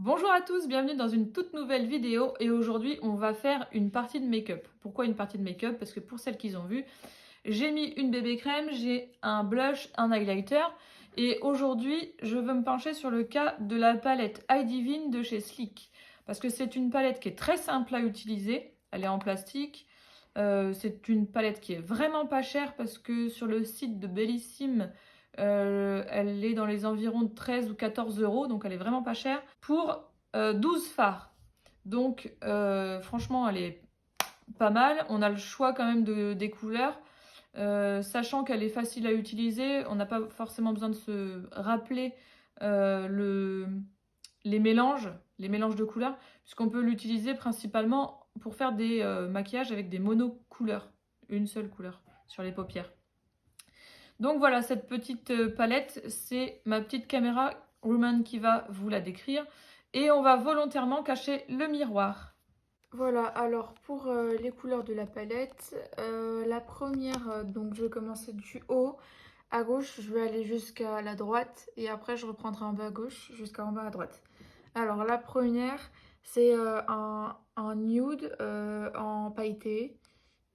Bonjour à tous, bienvenue dans une toute nouvelle vidéo et aujourd'hui on va faire une partie de make-up. Pourquoi une partie de make-up? Parce que pour celles qui ont vu, j'ai mis une bébé crème, j'ai un blush, un highlighter et aujourd'hui je veux me pencher sur le cas de la palette Eye Divine de chez Sleek. Parce que c'est une palette qui est très simple à utiliser, elle est en plastique. C'est une palette qui est vraiment pas chère parce que sur le site de Bellissime, elle est dans les environs de 13 ou 14 euros, donc elle est vraiment pas chère, pour 12 fards. Donc franchement, elle est pas mal. On a le choix quand même des couleurs. Sachant qu'elle est facile à utiliser, on n'a pas forcément besoin de se rappeler le, les mélanges de couleurs, puisqu'on peut l'utiliser principalement pour faire des maquillages avec des monocouleurs, une seule couleur sur les paupières. Donc voilà, cette petite palette, c'est ma petite caméra woman qui va vous la décrire. Et on va volontairement cacher le miroir. Voilà, alors pour les couleurs de la palette, la première, donc je vais commencer du haut à gauche, je vais aller jusqu'à la droite et après je reprendrai en bas à gauche jusqu'à en bas à droite. Alors la première, c'est un nude en pailleté.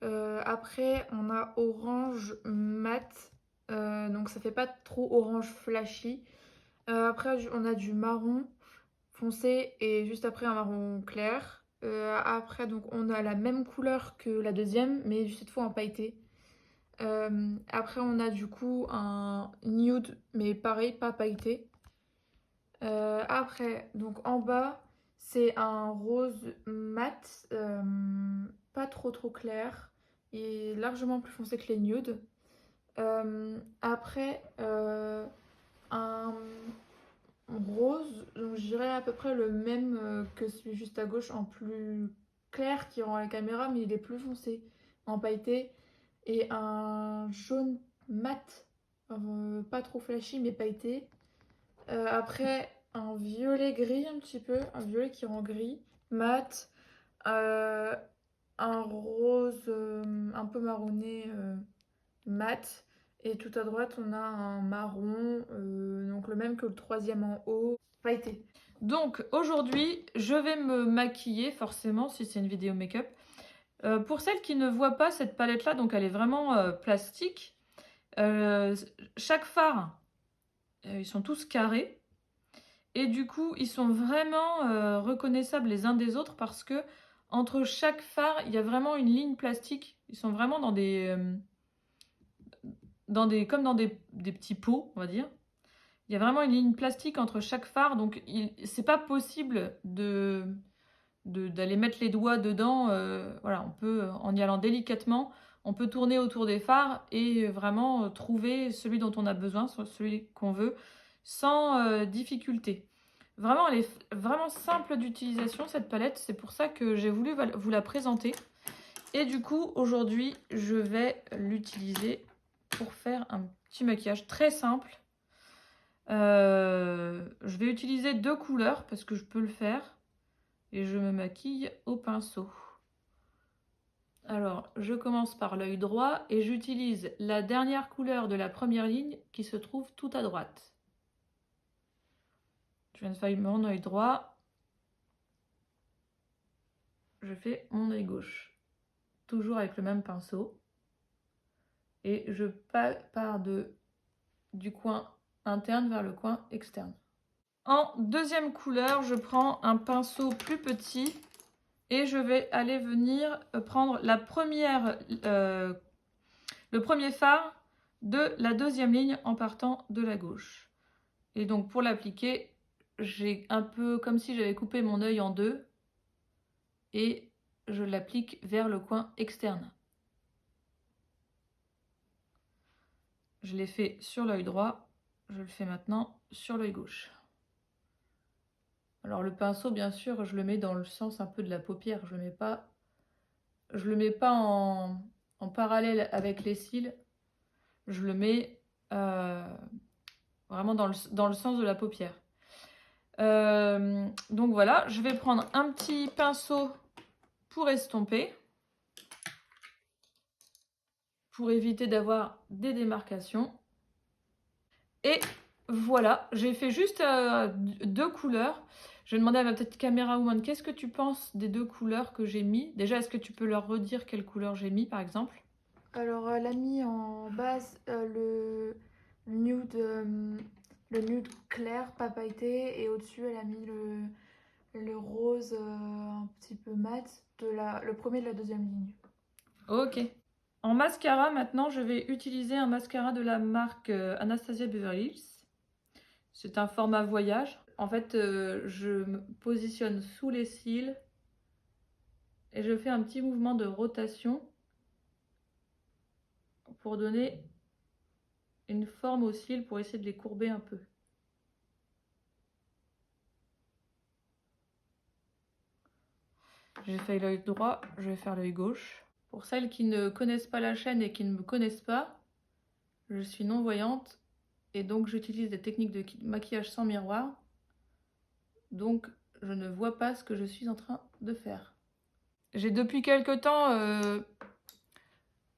Après, on a orange mat, donc ça fait pas trop orange flashy. Après, on a du marron foncé et juste après un marron clair. Après, donc on a la même couleur que la deuxième, mais cette fois en pailleté. Après, on a du coup un nude, mais pareil, pas pailleté. Après, donc en bas, c'est un rose mat, pas trop clair, et largement plus foncé que les nudes. Après, un rose, donc je dirais à peu près le même que celui juste à gauche en plus clair qui rend la caméra, mais il est plus foncé en pailleté. Et un jaune mat, pas trop flashy mais pailleté. Après, un violet gris un petit peu, un violet qui rend gris, mat. Euh, un rose un peu marronné mat. Et tout à droite, on a un marron, donc le même que le troisième en haut, pailleté. Donc aujourd'hui, je vais me maquiller forcément si c'est une vidéo make-up. Pour celles qui ne voient pas cette palette-là, donc elle est vraiment plastique. Euh, Chaque fard, ils sont tous carrés. Et du coup, ils sont vraiment reconnaissables les uns des autres parce que entre chaque fard, il y a vraiment une ligne plastique. Ils sont vraiment comme dans des petits pots, on va dire. Il y a vraiment une ligne plastique entre chaque fard, donc c'est pas possible d'aller mettre les doigts dedans. Voilà, on peut, en y allant délicatement, on peut tourner autour des fards et vraiment trouver celui dont on a besoin, celui qu'on veut, sans difficulté. Vraiment, elle est vraiment simple d'utilisation, cette palette. C'est pour ça que j'ai voulu vous la présenter. Et du coup, aujourd'hui, je vais l'utiliser pour faire un petit maquillage très simple. Je vais utiliser deux couleurs parce que je peux le faire. Et je me maquille au pinceau. Alors, je commence par l'œil droit et j'utilise la dernière couleur de la première ligne qui se trouve tout à droite. Je viens de faire mon œil droit. Je fais mon œil gauche. Toujours avec le même pinceau. Et je pars du coin interne vers le coin externe. En deuxième couleur, je prends un pinceau plus petit et je vais aller venir prendre le premier fard de la deuxième ligne en partant de la gauche. Et donc pour l'appliquer, j'ai un peu comme si j'avais coupé mon œil en deux et je l'applique vers le coin externe. Je l'ai fait sur l'œil droit, je le fais maintenant sur l'œil gauche. Alors le pinceau, bien sûr, je le mets dans le sens un peu de la paupière, je le mets pas en parallèle avec les cils, je le mets vraiment dans le sens de la paupière. Donc voilà, je vais prendre un petit pinceau pour estomper, pour éviter d'avoir des démarcations. Et voilà, j'ai fait juste deux couleurs. Je vais demander à ma petite caméra woman, qu'est-ce que tu penses des deux couleurs que j'ai mis? Déjà, est-ce que tu peux leur redire quelle couleur j'ai mis, par exemple? Alors, elle a mis en base nude, le nude clair, pas pailleté, et au-dessus, elle a mis le rose un petit peu mat, le premier de la deuxième ligne. Ok. En mascara, maintenant, je vais utiliser un mascara de la marque Anastasia Beverly Hills. C'est un format voyage. En fait, je me positionne sous les cils et je fais un petit mouvement de rotation pour donner une forme aux cils pour essayer de les courber un peu. J'ai fait l'œil droit, je vais faire l'œil gauche. Pour celles qui ne connaissent pas la chaîne et qui ne me connaissent pas, je suis non-voyante et donc j'utilise des techniques de maquillage sans miroir. Donc je ne vois pas ce que je suis en train de faire. J'ai depuis quelque temps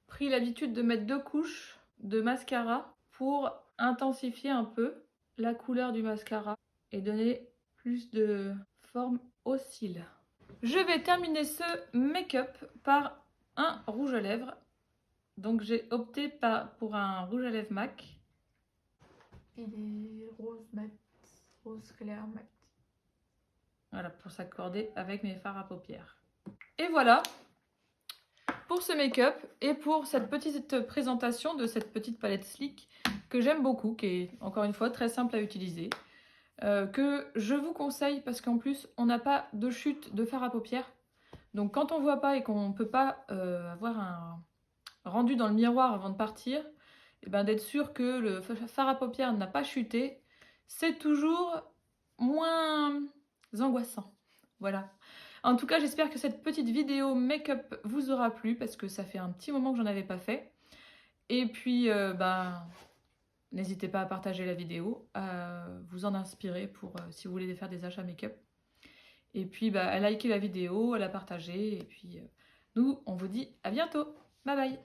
pris l'habitude de mettre 2 couches de mascara pour intensifier un peu la couleur du mascara et donner plus de forme aux cils. Je vais terminer ce make-up par un rouge à lèvres. Donc j'ai opté pour un rouge à lèvres MAC. Il est rose mat, rose clair mat. Voilà, pour s'accorder avec mes fards à paupières. Et voilà pour ce make-up et pour cette petite présentation de cette petite palette Sleek que j'aime beaucoup, qui est encore une fois très simple à utiliser. Que je vous conseille parce qu'en plus on n'a pas de chute de fard à paupières. Donc quand on voit pas et qu'on ne peut pas avoir un rendu dans le miroir avant de partir, et ben d'être sûr que le fard à paupières n'a pas chuté, c'est toujours moins angoissant. Voilà. En tout cas, j'espère que cette petite vidéo make-up vous aura plu parce que ça fait un petit moment que j'en avais pas fait. Et puis, n'hésitez pas à partager la vidéo, à vous en inspirer pour si vous voulez faire des achats make-up. Et puis, à liker la vidéo, à la partager. Et puis, nous, on vous dit à bientôt. Bye bye.